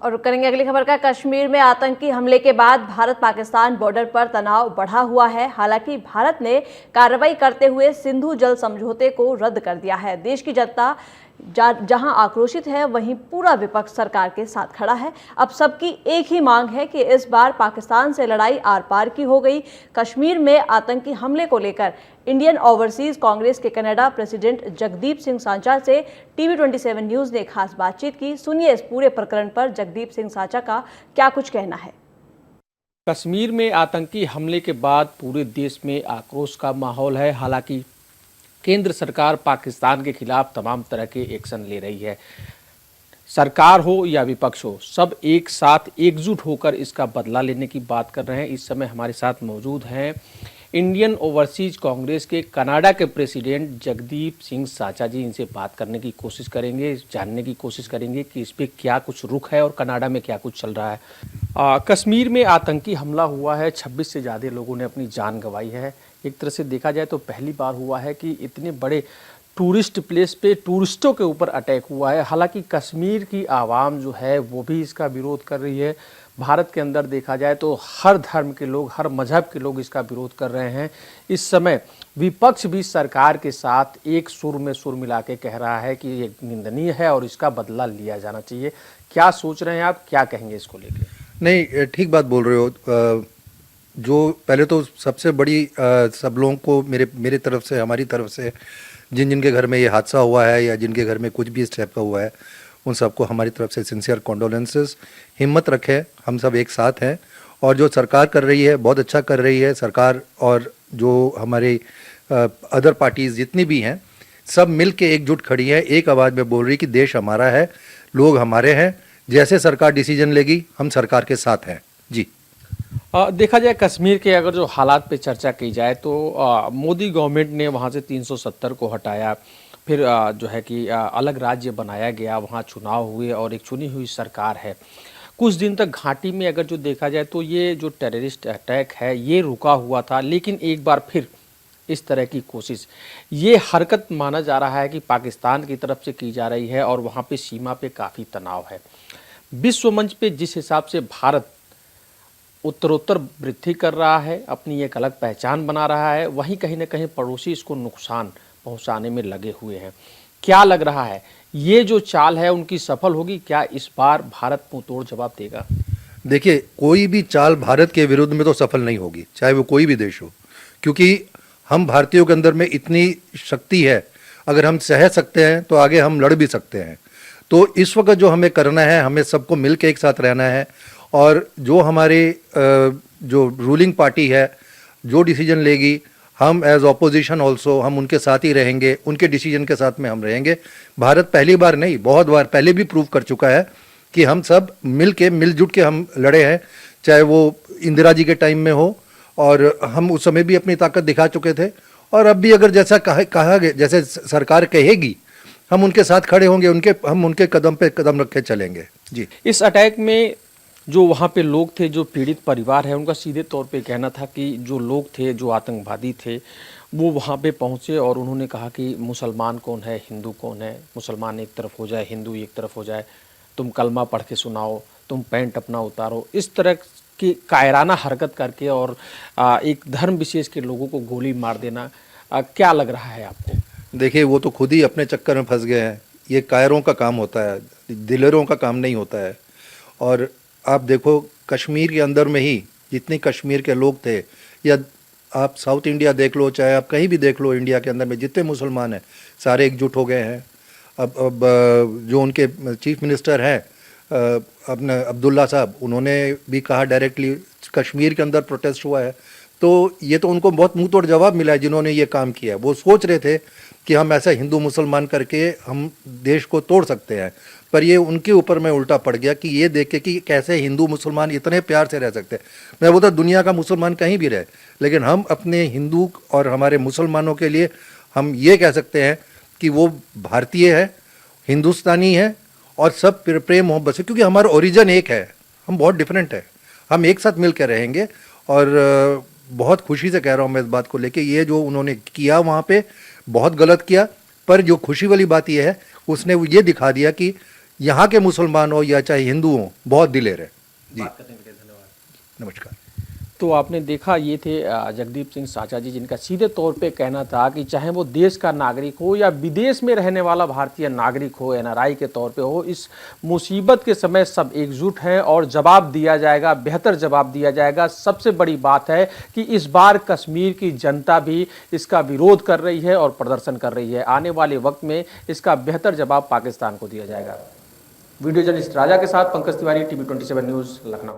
और करेंगे अगली खबर का। कश्मीर में आतंकी हमले के बाद भारत पाकिस्तान बॉर्डर पर तनाव बढ़ा हुआ है। हालांकि भारत ने कार्रवाई करते हुए सिंधु जल समझौते को रद्द कर दिया है। देश की जनता जहां आक्रोशित है, वहीं पूरा विपक्ष सरकार के साथ खड़ा है। अब सबकी एक ही मांग है कि इस बार पाकिस्तान से लड़ाई आर पार की हो गई। कश्मीर में आतंकी हमले को लेकर इंडियन ओवरसीज कांग्रेस के कनाडा प्रेसिडेंट जगदीप सिंह सांचा से टीवी 27 न्यूज ने खास बातचीत की। सुनिए इस पूरे प्रकरण पर जगदीप सिंह सांचा का क्या कुछ कहना है। कश्मीर में आतंकी हमले के बाद पूरे देश में आक्रोश का माहौल है। हालांकि केंद्र सरकार पाकिस्तान के खिलाफ तमाम तरह के एक्शन ले रही है। सरकार हो या विपक्ष हो, सब एक साथ एकजुट होकर इसका बदला लेने की बात कर रहे हैं। इस समय हमारे साथ मौजूद हैं इंडियन ओवरसीज कांग्रेस के कनाडा के प्रेसिडेंट जगदीप सिंह सांचा जी। इनसे बात करने की कोशिश करेंगे, जानने की कोशिश करेंगे कि इस पे क्या कुछ रुख है और कनाडा में क्या कुछ चल रहा है। कश्मीर में आतंकी हमला हुआ है, 26 से ज़्यादा लोगों ने अपनी जान गंवाई है। एक तरह से देखा जाए तो पहली बार हुआ है कि इतने बड़े टूरिस्ट प्लेस पे टूरिस्टों के ऊपर अटैक हुआ है। हालांकि कश्मीर की आवाम जो है वो भी इसका विरोध कर रही है। भारत के अंदर देखा जाए तो हर धर्म के लोग, हर मजहब के लोग इसका विरोध कर रहे हैं। इस समय विपक्ष भी सरकार के साथ एक सुर में सुर मिला के कह रहा है कि ये निंदनीय है और इसका बदला लिया जाना चाहिए। क्या सोच रहे हैं आप, क्या कहेंगे इसको लेकर? नहीं, ठीक बात बोल रहे हो। जो पहले तो सबसे बड़ी सब लोगों को मेरे तरफ से, हमारी तरफ से, जिन जिनके घर में ये हादसा हुआ है या जिनके घर में कुछ भी इस टाइप का हुआ है, उन सबको हमारी तरफ से सिंसियर कॉन्डोलेंसेस। हिम्मत रखें, हम सब एक साथ हैं। और जो सरकार कर रही है बहुत अच्छा कर रही है। सरकार और जो हमारे अदर पार्टीज़ जितनी भी हैं, सब मिल के एकजुट खड़ी है, एक आवाज़ में बोल रही कि देश हमारा है, लोग हमारे हैं। जैसे सरकार डिसीजन लेगी हम सरकार के साथ हैं जी। देखा जाए कश्मीर के अगर जो हालात पे चर्चा की जाए तो मोदी गवर्नमेंट ने वहाँ से 370 को हटाया, फिर जो है कि अलग राज्य बनाया गया, वहाँ चुनाव हुए और एक चुनी हुई सरकार है। कुछ दिन तक घाटी में अगर जो देखा जाए तो ये जो टेररिस्ट अटैक है ये रुका हुआ था, लेकिन एक बार फिर इस तरह की कोशिश, ये हरकत माना जा रहा है कि पाकिस्तान की तरफ से की जा रही है और वहाँ पे सीमा पे काफ़ी तनाव है। विश्व मंच पे जिस हिसाब से भारत उत्तरोत्तर वृद्धि कर रहा है, अपनी एक अलग पहचान बना रहा है, वहीं कहीं ना कहीं पड़ोसी इसको नुकसान पहुंचाने में लगे हुए हैं। क्या लग रहा है, ये जो चाल है उनकी सफल होगी? क्या इस बार भारत मुंहतोड़ जवाब देगा? देखिए, कोई भी चाल भारत के विरुद्ध में तो सफल नहीं होगी, चाहे वो कोई भी देश हो, क्योंकि हम भारतीयों के अंदर में इतनी शक्ति है। अगर हम सह सकते हैं तो आगे हम लड़ भी सकते हैं। तो इस वक्त जो हमें करना है, हमें सबको मिल के एक साथ रहना है। और जो हमारे जो रूलिंग पार्टी है जो डिसीजन लेगी, हम एज ऑपोजिशन ऑल्सो हम उनके साथ ही रहेंगे, उनके डिसीजन के साथ में हम रहेंगे। भारत पहली बार नहीं, बहुत बार पहले भी प्रूव कर चुका है कि हम सब मिलजुट के हम लड़े हैं। चाहे वो इंदिरा जी के टाइम में हो, और हम उस समय भी अपनी ताकत दिखा चुके थे। और अब भी अगर जैसा कहा गया, जैसे सरकार कहेगी, हम उनके साथ खड़े होंगे, हम उनके कदम पे कदम रख के चलेंगे जी। इस अटैक में जो वहाँ पे लोग थे, जो पीड़ित परिवार है, उनका सीधे तौर पे कहना था कि जो लोग थे, जो आतंकवादी थे, वो वहाँ पे पहुँचे और उन्होंने कहा कि मुसलमान कौन है, हिंदू कौन है, मुसलमान एक तरफ हो जाए, हिंदू एक तरफ हो जाए, तुम कलमा पढ़ के सुनाओ, तुम पैंट अपना उतारो। इस तरह की कायराना हरकत करके और एक धर्म विशेष के लोगों को गोली मार देना, क्या लग रहा है आपको? देखिए, वो तो खुद ही अपने चक्कर में फंस गए हैं। ये कायरों का काम होता है, दिलेरों का काम नहीं होता है। और आप देखो, कश्मीर के अंदर में ही जितने कश्मीर के लोग थे, या आप साउथ इंडिया देख लो, चाहे आप कहीं भी देख लो, इंडिया के अंदर में जितने मुसलमान हैं सारे एकजुट हो गए हैं। अब जो उनके चीफ मिनिस्टर हैं अपने अब्दुल्ला साहब, उन्होंने भी कहा डायरेक्टली कश्मीर के अंदर प्रोटेस्ट हुआ है। तो ये तो उनको बहुत मुंह तोड़ जवाब मिला है जिन्होंने ये काम किया। वो सोच रहे थे कि हम ऐसा हिंदू मुसलमान करके हम देश को तोड़ सकते हैं, पर ये उनके ऊपर में उल्टा पड़ गया कि ये देख के कि कैसे हिंदू मुसलमान इतने प्यार से रह सकते हैं। मैं बोलता दुनिया का मुसलमान कहीं भी रहे, लेकिन हम अपने हिंदू और हमारे मुसलमानों के लिए हम ये कह सकते हैं कि वो भारतीय है, हिंदुस्तानी है और सब प्रेम मोहब्बत से, क्योंकि हमारा ओरिजिन एक है, हम बहुत डिफरेंट है। हम एक साथ मिल कर रहेंगे। और बहुत खुशी से कह रहा हूँ मैं इस बात को लेके, ये जो उन्होंने किया वहाँ पे बहुत गलत किया, पर जो खुशी वाली बात ये है, उसने ये दिखा दिया कि यहाँ के मुसलमान हो या चाहे हिंदू हो, बहुत दिलेर है जी। बात करने के लिए धन्यवाद। नमस्कार। तो आपने देखा, ये थे जगदीप सिंह साचा जी, जिनका सीधे तौर पे कहना था कि चाहे वो देश का नागरिक हो या विदेश में रहने वाला भारतीय नागरिक हो, एनआरआई के तौर पे हो, इस मुसीबत के समय सब एकजुट हैं और जवाब दिया जाएगा, बेहतर जवाब दिया जाएगा। सबसे बड़ी बात है कि इस बार कश्मीर की जनता भी इसका विरोध कर रही है और प्रदर्शन कर रही है। आने वाले वक्त में इसका बेहतर जवाब पाकिस्तान को दिया जाएगा। वीडियो जर्नलिस्ट राजा के साथ पंकज तिवारी, टीवी 27 न्यूज़, लखनऊ।